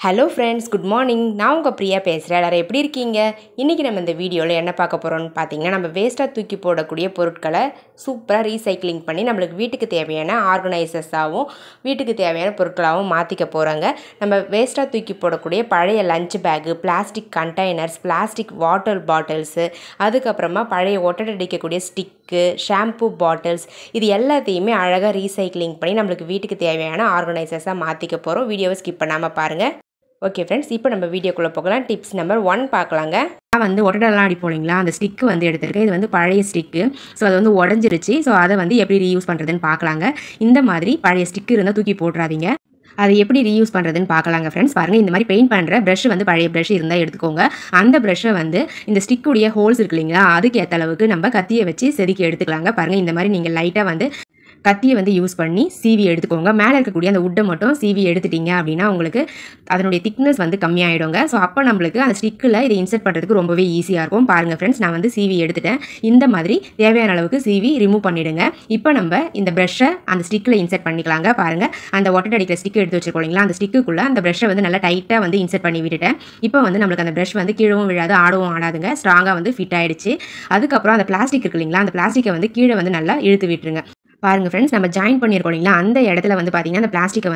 Hello friends, good morning. நான் உங்கள் பிரியா பேசுகிறேன். எல்லாரும் எப்படி இருக்கீங்க? இன்றைக்கி நம்ம இந்த வீடியோவில் என்ன பார்க்க போகிறோம்னு பார்த்தீங்கன்னா, நம்ம வேஸ்ட்டாக தூக்கி போடக்கூடிய பொருட்களை சூப்பராக ரீசைக்ளிங் பண்ணி நம்மளுக்கு வீட்டுக்கு தேவையான ஆர்கனைசர்ஸாகவும் வீட்டுக்கு தேவையான பொருட்களாகவும் மாற்றிக்க போகிறோங்க. நம்ம வேஸ்ட்டாக தூக்கி போடக்கூடிய பழைய lunch bag, plastic containers, plastic water bottles, அதுக்கப்புறமா பழைய ஒட்டடடிக்கக்கூடிய ஸ்டிக்கு, ஷாம்பூ பாட்டில்ஸ், இது எல்லாத்தையுமே அழகாக ரீசைக்ளிங் பண்ணி நம்மளுக்கு வீட்டுக்கு தேவையான ஆர்கனைசர்ஸாக மாற்றிக்க போகிறோம். வீடியோவை ஸ்கிப் பண்ணாமல் பாருங்கள். ஓகே ஃப்ரெண்ட்ஸ், இப்போ நம்ம வீடியோக்குள்ளே போகலாம். டிப்ஸ் நம்பர் 1 பார்க்கலாங்க. நான் ஒட்டடெல்லாம் அடிப்போம் இல்லைங்களா, அந்த ஸ்டிக்கு எடுத்திருக்கேன். இது பழைய ஸ்டிக்கு. ஸோ அது உடஞ்சிருச்சு. ஸோ அதை எப்படி ரீயூஸ் பண்ணுறதுன்னு பார்க்கலாங்க. இந்த மாதிரி பழைய ஸ்டிக்கு இருந்தால் தூக்கி போட்டுறாதீங்க. அதை எப்படி ரீயூஸ் பண்ணுறதுன்னு பார்க்கலாங்க ஃப்ரெண்ட்ஸ். பாருங்கள், இந்த மாதிரி பெயிண்ட் பண்ணுற ப்ரஷ் பழைய ப்ரஷ் இருந்தால் எடுத்துக்கோங்க. அந்த ப்ரஷ்ஷை இந்த ஸ்டிக்குடைய ஹோல்ஸ் இருக்கு இல்லைங்களா, அதுக்கு ஏற்ற அளவுக்கு நம்ம கத்தியை வச்சு செதுக்கி எடுத்துக்கலாங்க. பாருங்கள், இந்த மாதிரி நீங்கள் லைட்டாக கத்தியை யூஸ் பண்ணி சீவி எடுத்துக்கோங்க. மேலே இருக்கக்கூடிய அந்த உட்டை மட்டும் சீவி எடுத்துட்டீங்க அப்படின்னா உங்களுக்கு அதனுடைய திக்னஸ் கம்மியாயிடுங்க. ஸோ அப்போ நம்மளுக்கு அந்த ஸ்டிக்கில் இதை இன்சர்ட் பண்ணுறதுக்கு ரொம்பவே ஈஸியாக இருக்கும். பாருங்கள் ஃப்ரெண்ட்ஸ், நான் சீவி எடுத்துட்டேன். இந்த மாதிரி தேவையான அளவுக்கு சீவி ரிமூவ் பண்ணிவிடுங்க. இப்போ நம்ம இந்த ப்ரஷ்ஷை அந்த ஸ்டிக்கில் இன்சர்ட் பண்ணிக்கலாங்க. பாருங்கள், அந்த ஒட்டடை அடிக்கிற ஸ்டிக் எடுத்து வச்சுருக்கோம் இல்லைங்களா, அந்த ஸ்டிக்குள்ளே அந்த ப்ரஷ்ஷை நல்லா டைட்டாக இன்சர்ட் பண்ணி விட்டுட்டேன். இப்போ நம்மளுக்கு அந்த ப்ரஷ் கீழவும் விழாது, ஆடவும் ஆடாதுங்க. ஸ்ட்ராங்காக ஃபிட் ஆகிடுச்சு. அதுக்கப்புறம் அந்த பிளாஸ்டிக் இருக்கு இல்லைங்களா, அந்த பிளாஸ்டிக்கை கீழே நல்லா இழுத்து விட்டுருங்க. பாருங்கள் ஃப்ரெண்ட்ஸ், நம்ம ஜாயின் பண்ணியிருக்கோம் இல்லைங்களா, அந்த இடத்துல பார்த்தீங்கன்னா அந்த பிளாஸ்டிக்கை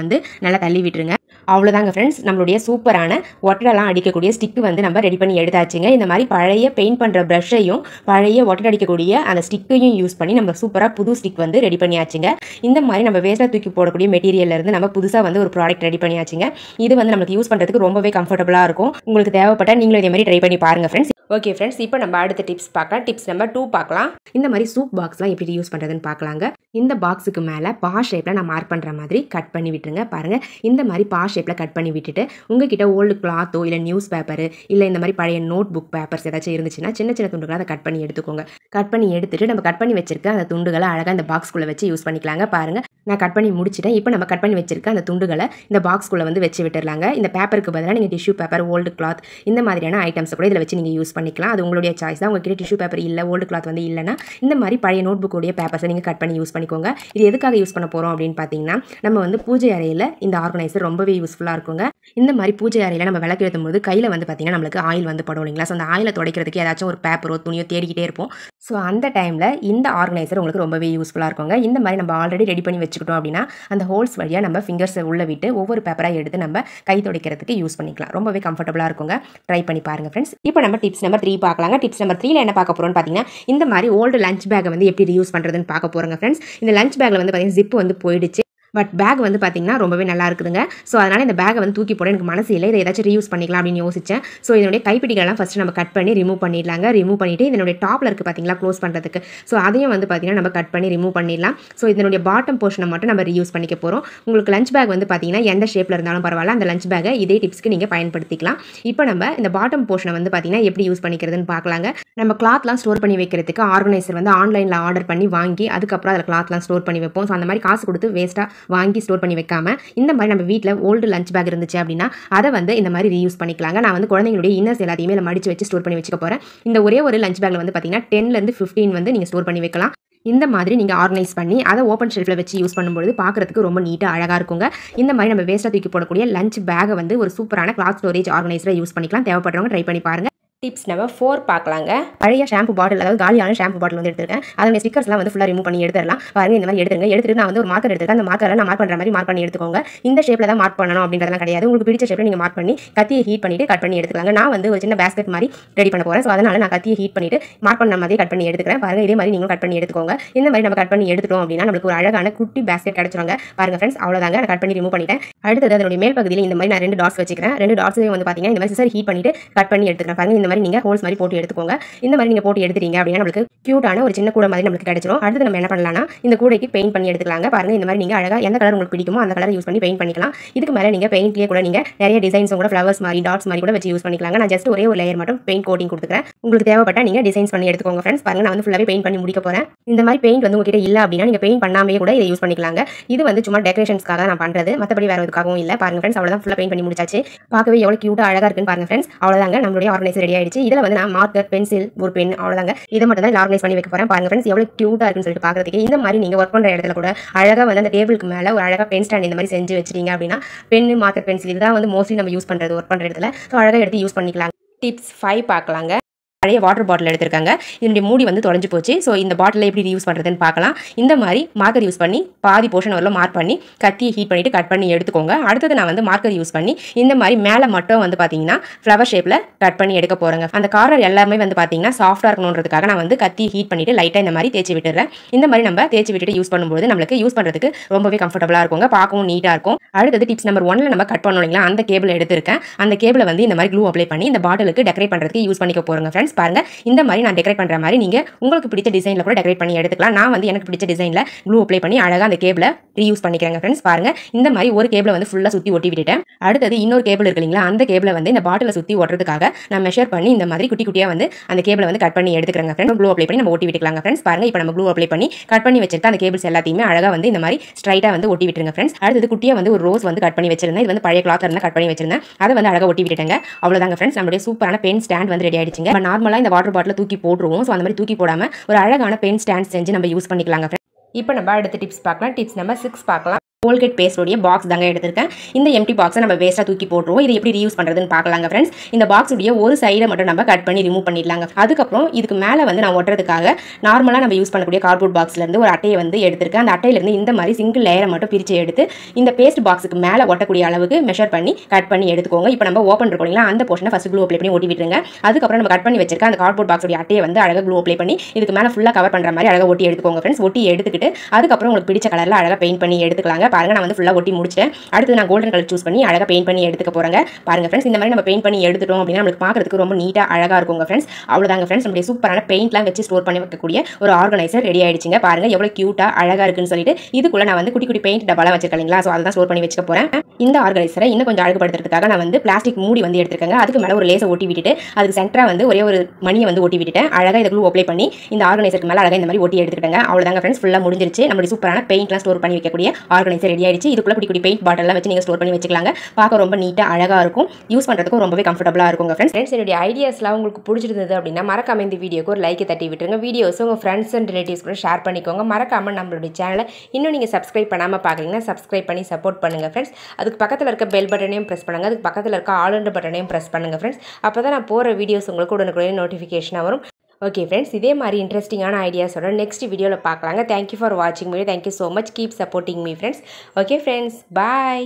நல்லா தள்ளி விட்டுருங்க. அவ்வளோதாங்க ஃப்ரெண்ட்ஸ், நம்மளுடைய சூப்பரான ஒட்டடெல்லாம் அடிக்கக்கூடிய ஸ்டிக்கு நம்ம ரெடி பண்ணி எடுத்தாச்சுங்க. இந்த மாதிரி பழைய பெயிண்ட் பண்ணுற ப்ரஷ்ஷையும் பழைய ஒட்டடை அடிக்கக்கூடிய அந்த ஸ்டிக்கையும் யூஸ் பண்ணி நம்ம சூப்பராக புது ஸ்டிக் ரெடி பண்ணியாச்சுங்க. இந்த மாதிரி நம்ம வேஸ்ட்டாக தூக்கி போடக்கூடிய மெட்டீரியல்லேருந்து நம்ம புதுசாக ஒரு ப்ராடக்ட் ரெடி பண்ணியாச்சுங்க. இது நம்மளுக்கு யூஸ் பண்ணுறதுக்கு ரொம்பவே கம்ஃபர்டபுளாக இருக்கும். உங்களுக்கு தேவைப்பட்டால் நீங்களும் இதே மாதிரி ட்ரை பண்ணி பாருங்கள் ஃப்ரெண்ட்ஸ். ஓகே ஃப்ரெண்ட்ஸ், இப்போ நம்ம அடுத்த டிப்ஸ் பார்க்கலாம். டிப்ஸ் நம்பர் 2 பார்க்கலாம். இந்த மாதிரி சூப் பாக்ஸ்லாம் எப்படி யூஸ் பண்ணுறதுன்னு பார்க்கலாங்க. இந்த பாக்ஸுக்கு மேலே பா ஷேப்பில் நான் மார்க் பண்ணுற மாதிரி கட் பண்ணி விட்டுருங்க. பாருங்கள், இந்த மாதிரி பா ஷேப்பில் கட் பண்ணி விட்டுட்டு உங்ககிட்ட ஓல்டு கிளாத்தோ இல்லை நியூஸ் பேப்பரு இல்லை இந்த மாதிரி பழைய நோட் புக் பேப்பர்ஸ் ஏதாச்சும் இருந்துச்சுன்னா சின்ன சின்ன துண்டுகளை அதை கட் பண்ணி எடுத்துக்கோங்க. கட் பண்ணி எடுத்துட்டு நம்ம கட் பண்ணி வச்சிருக்க அந்த துண்டுகளை அழகாக இந்த பாக்ஸ்குள்ளே வச்சு யூஸ் பண்ணிக்கலாங்க. பாருங்கள், நான் கட் பண்ணி முடிச்சிட்டேன். இப்போ நம்ம கட் பண்ணி வச்சிருக்க அந்த துண்டுகளை இந்த பாக்ஸ்குள்ளே வச்சு விட்டுடலாங்க. இந்த பேப்பருக்கு பதிலாக நீங்கள் டிஷ்யூ பேப்பர், ஓல்டு கிளாத் இந்த மாதிரியான ஐட்டம்ஸ் கூட இதில் வச்சு நீங்கள் யூஸ் பண்ணிக்கலாம். அது உங்களுடைய சாய்ஸ் தான். உங்ககிட்ட டிஷ்யூ பேப்பர் இல்லை, ஓல்டு கிளாத் இல்லைன்னா இந்த மாதிரி பழைய நோட் புக்குடைய பேப்பர்ஸை நீங்கள் கட் பண்ணி யூஸ் பண்ணிக்கோங்க. இது எதுக்காக யூஸ் பண்ண போகிறோம் அப்படின்னு பார்த்தீங்கன்னா, நம்ம பூஜை அறையில் இந்த ஆர்கனைசர் ரொம்பவே யூஸ்ஃபுல்லாக இருக்குங்க. இந்த மாதிரி பூஜை அறையில் நம்ம விளக்கு ஏற்றும் போது கையில் பார்த்தீங்கன்னா நம்மளுக்கு ஆயில் படும் இல்லைங்களா. ஸோ அந்த ஆயிலை துடைக்கிறதுக்கு ஏதாச்சும் ஒரு பேப்பரோ துணியோ தேடிக்கிட்டே இருப்போம். ஸோ அந்த டைமில் இந்த ஆர்கனைசர் உங்களுக்கு ரொம்பவே யூஸ்ஃபுல்லாக இருக்குங்க. இந்த மாதிரி நம்ம ஆல்ரெடி ரெடி பண்ணி வச்சுக்கிட்டோம் அப்படின்னா அந்த ஹோல்ஸ் வழியாக நம்ம ஃபிங்கர்ஸை உள்ளே விட்டு ஒவ்வொரு பேப்பராக எடுத்து நம்ம கை துடைக்கிறதுக்கு யூஸ் பண்ணிக்கலாம். ரொம்பவே கம்ஃபர்டபுளாக இருக்குங்க. ட்ரை பண்ணி பாருங்கள் ஃப்ரெண்ட்ஸ். இப்போ நம்ம டிப்ஸ் நம்பர் 3 பார்க்கலாங்க. டிப்ஸ் நம்பர் 3ல என்ன பார்க்க போகிறோம்னு பார்த்தீங்கன்னா, இந்த மாதிரி ஓல்டு லஞ்ச் பேக்கை எப்படி ரீயூஸ் பண்ணுறதுன்னு பார்க்க போகிறோங்க ஃப்ரெண்ட்ஸ். இந்த லஞ்ச் பேக்கில் பார்த்தீங்கன்னா ஜிப்பு போயிடுச்சு. பட் பேக் பார்த்தீங்கன்னா ரொம்பவே நல்லா இருக்குதுங்க. ஸோ அதனால் இந்த பேக்கை தூக்கி போட எனக்கு மனசு இல்லை. இதை ஏதாச்சும் ரீயூஸ் பண்ணிக்கலாம் அப்படின்னு யோசிச்சேன். ஸோ இதனுடைய கைப்பிடிகளெல்லாம் ஃபஸ்ட்டு நம்ம கட் பண்ணி ரிமூவ் பண்ணிடலாங்க. ரிமூவ் பண்ணிவிட்டு இதனுடைய டாப்பில் இருக்குது பார்த்தீங்களா க்ளோஸ் பண்ணுறதுக்கு, ஸோ அதையும் பார்த்தீங்கன்னா நம்ம கட் பண்ணி ரிமூவ் பண்ணிடலாம். ஸோ இதனுடைய பாட்டம் போர்ஷனை மட்டும் நம்ம ரீயூஸ் பண்ணிக்க போகிறோம். உங்களுக்கு லஞ்ச் பேக் பார்த்தீங்கன்னா எந்த ஷேப்பில் இருந்தாலும் பரவாயில்ல, அந்த லஞ்ச் பேக்கை இதே டிப்ஸ்க்கு நீங்கள் பயன்படுத்திக்கலாம். இப்போ நம்ம இந்த பாட்டம் போர்ஷனை பார்த்தீங்கன்னா எப்படி யூஸ் பண்ணிக்கிறதுன்னு பார்க்கலாங்க. நம்ம கிளாத்லாம் ஸ்டோர் பண்ணி வைக்கிறதுக்கு ஆர்கனைசர் ஆன்லைனில் ஆர்டர் பண்ணி வாங்கி அதுக்கப்புறம் அதில் கிளாத்லாம் ஸ்டோர் பண்ணி வைப்போம். ஸோ அந்த மாதிரி காசு கொடுத்து வேஸ்ட்டாக வாங்கி ஸ்டோர் பண்ணி வைக்காம இந்த மாதிரி நம்ம வீட்டில் ஓல்டு லஞ்ச் பேக் இருந்துச்சு அப்படின்னா அதை இந்த மாதிரி ரீயூஸ் பண்ணிக்கலாங்க. நான் குழந்தைங்களுடைய இன்னர்ஸ் எல்லாத்தையுமே மடிச்சு வச்சு ஸ்டோர் பண்ணி வச்சுக்க போகிறேன். இந்த ஒரே ஒரு லஞ்ச் பேக்கில் பார்த்தீங்கன்னா 10லேருந்து 15 நீங்கள் ஸ்டோர் பண்ணி வைக்கலாம். இந்த மாதிரி நீங்கள் ஆர்கனைஸ் பண்ணி அதை ஓப்பன் ஷெல்ஃபில் வச்சு யூஸ் பண்ணும்போது பார்க்குறதுக்கு ரொம்ப நீட்டாக அழகாக இருக்குங்க. இந்த மாதிரி நம்ம வேஸ்ட்டாக தூக்கி போடக்கூடிய லஞ்ச் பேக்கை ஒரு சூப்பரான கிளாத் ஸ்டோரேஜ் ஆர்கனைசரை யூஸ் பண்ணிக்கலாம். தேவைப்படுறவங்க ட்ரை பண்ணி பாருங்கள். டிப்ஸ் நம்பர் 4 பார்க்கலாங்க. பழைய ஷாம்பு பாட்டில், அதாவது காலியான ஷாம்பு பாட்டில் எடுத்துருக்கேன். அதோட ஸ்டிக்கர்ஸ்லாம் ஃபுல்லாக ரிமூவ் பண்ணி எடுத்துடலாம். பாருங்கள், இந்த மாதிரி எடுத்துட்டு நான் ஒரு மார்க்கர் எடுத்துருக்கேன். அந்த மார்க்கரை நான் மார்க் பண்ணுற மாதிரி மார்க் பண்ணி எடுத்துக்கோங்க. இந்த ஷேப்பில் தான் மார்க் பண்ணணும் அப்படின்றதெல்லாம் கிடையாது. உங்களுக்கு பிடிச்ச ஷேப்பில் நீங்கள் மார்க் பண்ணி கத்தியை ஹீட் பண்ணிட்டு கட் பண்ணி எடுத்துக்கலாங்க. நான் ஒரு சின்ன பேஸ்கெட் மாதிரி ரெடி பண்ண போகிறேன். ஸோ அதனால் நான் கத்தியை ஹீட் பண்ணிட்டு மார்க் பண்ண மாதிரி கட் பண்ணி எடுத்துக்கிறேன். பாருங்கள், இதே மாதிரி நீங்களும் கட் பண்ணி எடுத்துக்கோங்க. இந்த மாதிரி நம்ம கட் பண்ணி எடுத்துட்டோம் அப்படின்னா நம்மளுக்கு ஒரு அழகான குட்டி பேஸ்கெட் கிடைச்சிருங்க. பாருங்கள் ஃப்ரெண்ட்ஸ், அவ்வளோதாங்க. நான் கட் பண்ணி ரிமூவ் பண்ணிட்டேன். அடுத்தது அதனுடைய மேல் பகுதியில் இந்த மாதிரி நான் 2 டாட்ஸ் வச்சுக்கிறேன். 2 டாட்ஸையும் பார்த்தீங்கன்னா இந்த மாதிரி சிசர் ஹீட் பண்ணிட்டு கட் பண்ணி எடுத்துக்கிறேன். பாருங்கள், இந்த மாதிரி நீங்கள் ஹோல்ஸ் மாதிரி போட்டு எடுத்துக்கோங்க. இந்த மாதிரி நீங்கள் போட்டு எடுத்துட்டீங்க அப்படின்னா நம்மளுக்கு கியூட்டான ஒரு சின்ன கூட மாதிரி நம்மளுக்கு கிடைச்சிரும். அடுத்து நம்ம என்ன பண்ணலாம்னா இந்த கூடைக்கு பெயிண்ட் பண்ணி எடுத்துக்கலாங்க. பாருங்கள், இந்த மாதிரி நீங்கள் அழகாக எந்த கலர் உங்களுக்கு பிடிக்குமோ அந்த கலர் யூஸ் பண்ணி பெயிண்ட் பண்ணிக்கலாம். இதுக்கு மேலே நீங்கள் பெயிண்ட்லேயே கூட நீங்கள் நிறைய டிசைன்ஸும் கூட ஃப்ளவர்ஸ் மாதிரி டாட்ஸ் மாதிரி கூட வச்சு யூஸ் பண்ணிக்கலாங்க. நான் ஜஸ்ட் ஒரே ஒரு லேயர் மட்டும் பெயிண்ட் கோட்டிங் கொடுத்துக்கிறேன். உங்களுக்கு தேவைப்பட்டால் நீங்கள் டிசைன்ஸ் பண்ணி எடுத்துக்கோங்க ஃப்ரெண்ட்ஸ். பாருங்கள், நான் ஃபுல்லாகவே பெயிண்ட் பண்ணி முடிக்க போகிறேன். இந்த மாதிரி பெயிண்ட் உங்ககிட்ட இல்லை அப்படின்னா நீங்கள் பெயிண்ட் பண்ணாமே கூட இதை யூஸ் பண்ணிக்கலாங்க. இது சும்மா டெக்கரேஷன்ஸ்க்காக நான் பண்ணுறது, மற்றபடி வேறு எதுக்காகவும் இல்லை. பாருங்கள் ஃப்ரெண்ட்ஸ், அவ்வளோதான். ஃபுல்லாக பெயிண்ட் பண்ணி முடிச்சாச்சு. பார்க்கவே எவ்வளோ கியூட்டாக அழகாக இருக்குன்னு பாருங்கள் ஃப்ரெண்ட்ஸ். அவ்வளோதாங்க, நம்மளுடைய ஆர்கனைசர் ரெடி ஆயிடுச்சு. இதில் வந்து நான் மார்க்கர், பென்சில், ஒரு பென் அவ்வளோதாங்க. இதை மட்டும் தான் ஆர்கனைஸ் பண்ணி வைக்க போகிறேன். பாருங்க ஃப்ரெண்ட்ஸ் எவ்வளோ க்யூட்டாக இருக்குன்னு சொல்லிட்டு பார்க்குறதுக்கு. இந்த மாதிரி நீங்கள் ஒர்க் பண்ணுற இடத்துல கூட அழகாக வந்து அந்த டேபிளுக்கு மேலே ஒரு அழகாக பென் ஸ்டாண்ட் இந்த மாதிரி செஞ்சு வச்சிட்டீங்க அப்படின்னா பென்னு, மார்க்கர், பென்சில் இதுதான் வந்து மோஸ்ட்லி நம்ம யூஸ் பண்ணுறது ஒர்க் பண்ணுற இடத்துல. ஸோ அழகாக எடுத்து யூஸ் பண்ணிக்கலாம். டிப்ஸ் 5 பார்க்கலாங்க. பழைய வாட்டர் பாட்டில் எடுத்திருக்காங்க. இதனுடைய மூடி வந்து தொலைஞ்சு போச்சு. ஸோ இந்த பாட்டிலை எப்படி யூஸ் பண்ணுறதுன்னு பார்க்கலாம். இந்த மாதிரி மார்க்கர் யூஸ் பண்ணி பாதி போர்ஷன் வரல மார்க் பண்ணி கத்தியை ஹீட் பண்ணிவிட்டு கட் பண்ணி எடுத்துக்கோங்க. அடுத்தது நான் வந்து மார்க்கர் யூஸ் பண்ணி இந்த மாதிரி மேலே மட்டும் வந்து பார்த்தீங்கன்னா ஃப்ளவர் ஷேப்பில் கட் பண்ணி எடுக்க போகிறேங்க. அந்த கார்னர் எல்லாமே வந்து பார்த்தீங்கன்னா சாஃப்டாக இருக்கணுன்றதுக்காக நான் வந்து கத்தியை ஹீட் பண்ணிவிட்டு லைட்டாக இந்த மாதிரி தேய்ச்சி விட்டுறேன். இந்த மாதிரி நம்ம தேய்ச்சி விட்டுட்டு யூஸ் பண்ணும்போது நம்மளுக்கு யூஸ் பண்ணுறதுக்கு ரொம்பவே கம்ஃபர்டபுளாக இருக்குங்க. பார்க்கவும் நீட்டாக இருக்கும். அடுத்தது டிப்ஸ் நம்பர் 1ல நம்ம கட் பண்ணோம் இல்லைங்களா, அந்த கேபிள் எடுத்திருக்கேன். அந்த கேபிளை வந்து இந்த மாதிரி க்ளூ அப்ளை பண்ணி இந்த பாட்டிலுக்கு டெக்கரேட் பண்ணுறதுக்கு யூஸ் பண்ணிக்க போகிறேங்க ஃப்ரெண்ட்ஸ். பாருங்க இந்த மாதிரி நான் டெக்கரேட் பண்ற மாதிரி நீங்க உங்களுக்கு பிடிச்ச டிசைன்ல கூட டெக்கரேட் பண்ணி எடுத்துக்கலாம். நான் வந்து எனக்கு பிடிச்ச டிசைன்ல க்ளூ அப்ளை பண்ணி அழகா அந்த கேபிளை ரீயூஸ் பண்ணிக்கிறேங்க ஃப்ரெண்ட்ஸ். பாருங்க இந்த மாதிரி ஒரு கேபிளை வந்து ஃபுல்லா சுத்தி ஒட்டி விட்டுட்டேன். அடுத்தது இன்னொரு கேபிள் இருக்கு இல்லைங்களா, அந்த கேபிளை வந்து இந்த பாட்டில சுத்தி ஒட்டுறதுக்காக நான் மெஷர் பண்ணி இந்த மாதிரி குட்டி குட்டியா வந்து அந்த கேபிளை வந்து கட் பண்ணி எடுத்துக்கிறேங்க ஃப்ரெண்ட்ஸ். க்ளூ அப்ளை பண்ணி நம்ம ஒட்டி விட்டுக்கலாங்க ஃப்ரெண்ட்ஸ். பாருங்க இப்போ நம்ம க்ளூ அப்ளை பண்ணி கட் பண்ணி வச்சிருக்க அந்த கேபிள்ஸ் எல்லாத்தையுமே அழகா வந்து இந்த மாதிரி ஸ்ட்ரைட்டா வந்து ஒட்டி விட்டுருங்க ஃப்ரெண்ட்ஸ். அடுத்தது குட்டியா வந்து ஒரு ரோஸ் வந்து கட் பண்ணி வச்சிருந்தேன். இது வந்து பழைய கிளாத்ல இருந்து கட் பண்ணி வச்சிருந்தேன். அதை வந்து அழகா ஒட்டி விட்டுட்டேங்க. அவ்வளவுதாங்க ஃப்ரெண்ட்ஸ், நம்மளுடைய சூப்பரான பென் ஸ்டாண்ட் வந்து ரெடி ஆயிடுச்சுங்க. நம்ம நார்மலா இந்த வாட்டர் பாட்டில தூக்கி போட்டுருவோம். ஸோ அந்த மாதிரி தூக்கி போடாம ஒரு அழகான பென் ஸ்டாண்ட் செஞ்சு நம்ம யூஸ் பண்ணிக்கலாங்க ஃப்ரெண்ட்ஸ். இப்போ நம்ம அடுத்த டிப்ஸ் பார்க்கலாம். டிப்ஸ் நம்பர் 6 பார்க்கலாம். கோல்கேட் பேஸ்டோடைய பாக்ஸ் தாங்க எடுத்திருக்கேன். இந்த எம்டி பாக்ஸை நம்ம வேஸ்ட்டாக தூக்கி போட்டுருவோம். இதை எப்படி ரீயூஸ் பண்ணுறதுன்னு பார்க்கலாங்க ஃப்ரெண்ட்ஸ். இந்த பாக்ஸுடைய ஒரு சைடை மட்டும் நம்ம கட் பண்ணி ரிமூவ் பண்ணிடலாங்க. அதுக்கப்புறம் இதுக்கு மேலே வந்து நான் ஒட்டுறதுக்காக நார்மலாக நம்ம யூஸ் பண்ணக்கூடிய கார்ட்போர்ட் பாக்ஸ்லேருந்து ஒரு அட்டையை வந்து எடுத்திருக்கேன். அந்த அட்டையிலேருந்து இந்த மாதிரி சிங்கிள் லேயரை மட்டும் பிரித்து எடுத்து இந்த பேஸ்ட் பாக்ஸுக்கு மேலே ஒட்டக்கூடிய அளவுக்கு மெஷர் பண்ணி கட் பண்ணி எடுத்துக்கோங்க. இப்போ நம்ம ஓப்பன் இருக்கும் இல்லைங்களா, அந்த போர்ஷனை ஃபஸ்ட் க்ளூ அப்ளை பண்ணி ஒட்டி விட்டுருங்க. அதுக்கப்புறம் நம்ம கட் பண்ணி வச்சிருக்க அந்த கார்ட்போர்ட் பாக்ஸோடைய அட்டையை வந்து அழகாக க்ளூ அப்ளை பண்ணி இதுக்கு மேலே ஃபுல்லாக கவர் பண்ணுற மாதிரி அழகாக ஒட்டி எடுத்துக்கோங்க ஃப்ரெண்ட்ஸ். ஒட்டி எடுத்துக்கிட்டு அதுக்கப்புறம் உங்களுக்கு பிடிச்ச கலரில் அழகாக பெயிண்ட் பண்ணி எடுத்துக்கலாங்க. பாருங்க நான் வந்து ஃபுல்லாக ஒட்டி முடிச்சிட்டேன். அடுத்து நான் கோல்டன் கலர் சூஸ் பண்ணி அழகாக பெயிண்ட் பண்ணி எடுத்துக்க போறேங்க. பாருங்க ஃப்ரெண்ட்ஸ், இந்த மாதிரி நம்ம பெயிண்ட் பண்ணி எடுத்துட்டோம் அப்படின்னா நமக்கு பார்க்கறதுக்கு ரொம்ப நீட்டா அழகா இருக்குங்க ஃப்ரெண்ட்ஸ். அவ்வளவுதாங்க ஃப்ரெண்ட்ஸ், நம்மளுடைய சூப்பரான பெயிண்ட்லாம் வச்சு ஸ்டோர் பண்ணி வைக்கக்கூடிய ஒரு ஆர்கனைசர் ரெடி ஆயிடுச்சுங்க. பாருங்க எவ்வளவு கியூட்டா அழகா இருக்குன்னு சொல்லிட்டு. இதுக்குள்ள நான் வந்து குட்டி குட்டி பெயிண்ட் டப்பாலாம் வச்சிருக்கீங்களா, ஸோ அதை தான் ஸ்டோர் பண்ணி வச்சுக்க போறேன். இந்த ஆர்கனைசரை இன்னும் கொஞ்சம் அழகுபடுத்துறதுக்காக நான் வந்து பிளாஸ்டிக் மூடி வந்து எடுத்துருக்கேங்க. அதுக்கு மேலே ஒரு லேசை ஒட்டி விட்டுட்டு அதுக்கு சென்டரா வந்து ஒரே ஒரு மணியை வந்து ஒட்டி விட்டுட்டேன். அழகா இதை க்ளூ அப்ளை பண்ணி இந்த ஆர்கனைசருக்கு மேலே அழகா இந்த மாதிரி ஒட்டி எடுத்துக்கிட்டேங்க. அவ்வளவுதாங்க ஃப்ரெண்ட்ஸ், ஃபுல்லா முடிஞ்சிருச்சு. நம்மளுடைய சூப்பரான பெயிண்ட்லாம் ஸ்டோர் பண்ணி வைக்கக்கூடிய ஆர்கனைசர் ரெடி ஆயிடுச்சு. இதுக்குள்ள குட்டி குட்டி பெயிண்ட் பாட்டில்லாம் வச்சு நீங்கள் ஸ்டோர் பண்ணி வச்சுக்கலாங்க. பார்க்க ரொம்ப நீட்டாக அழகாக இருக்கும். யூஸ் பண்ணுறதுக்கும் ரொம்பவே கம்ஃபர்டபுளாக இருக்குங்க ஃப்ரெண்ட்ஸ். என்னுடைய ஐடியாஸ்லாம் உங்களுக்கு பிடிச்சிருந்தது அப்படின்னா மறக்காம இந்த வீடியோக்கு ஒரு லைக் தட்டி விட்டுருங்க. வீடியோஸ் உங்கள் ஃப்ரெண்ட்ஸ் அண்ட் ரிலேட்டிவ்ஸ் கூட ஷேர் பண்ணிக்கோங்க. மறக்காம நம்மளுடைய சேனலை இன்னும் நீங்கள் சப்ஸ்கிரைப் பண்ணாமல் பார்க்குறீங்கன்னா சப்ஸ்கிரைப் பண்ணி சப்போர்ட் பண்ணுங்க ஃப்ரெண்ட்ஸ். அதுக்கு பக்கத்தில் இருக்க பெல் பட்டனையும் ப்ரெஸ் பண்ணுங்க. அதுக்கு பக்கத்தில் இருக்க ஆல் என்ற பட்டனையும் ப்ரெஸ் பண்ணுங்க ஃப்ரெண்ட்ஸ். அப்போ தான் நான் போகிற வீடியோஸ் உங்களுக்கு உடனுக்குடனே நோட்டிஃபிகேஷனாக வரும். ஓகே ஃப்ரெண்ட்ஸ், இதே மாதிரி இன்ட்ரெஸ்டிங்கான ஐடியாஸோட நெக்ஸ்ட் வீடியோவில் பார்க்கலாங்க. தேங்க்யூ ஃபார் வாட்சிங் video. Thank you so much. Keep supporting me friends. Okay friends, பாய்.